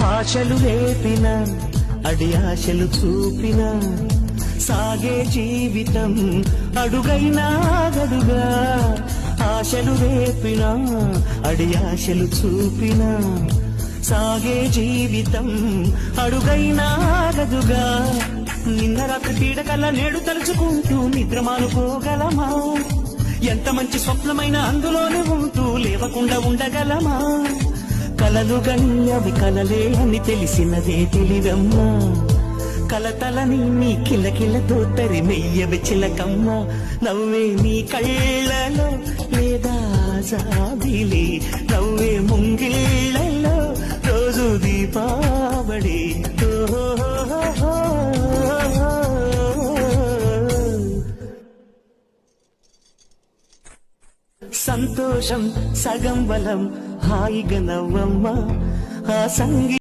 ఆశలు రేపిన అడి ఆశలు చూపిన సాగే జీవితం అడుగైనా గడుగా. ఆశలు రేపిన అడి ఆశలు చూపిన సాగే జీవితం అడుగైనా గదుగా. నిన్న రాత్రి పీడకల్లా నేడు తలుచుకుంటూ నిద్రమానుకోగలమా? ఎంత మంచి స్వప్నమైన అందులోనే ఉంటూ లేవకుండా ఉండగలమా? కలలు గన్నవి కలలే అని తెలిసినదే తెలివమ్మా. కలతలని నీ కిలకిలతో తరిమెయ్యవి చిలకమ్మ. నవ్వే నీ కళ్ళలో లేదా జాబిలి, నవ్వే ముంగిళ్ళలో రోజు దీపావళి. సంతోషం సగం బలం, హాయిగా నవ్వమ్మ. ఆ సంగీ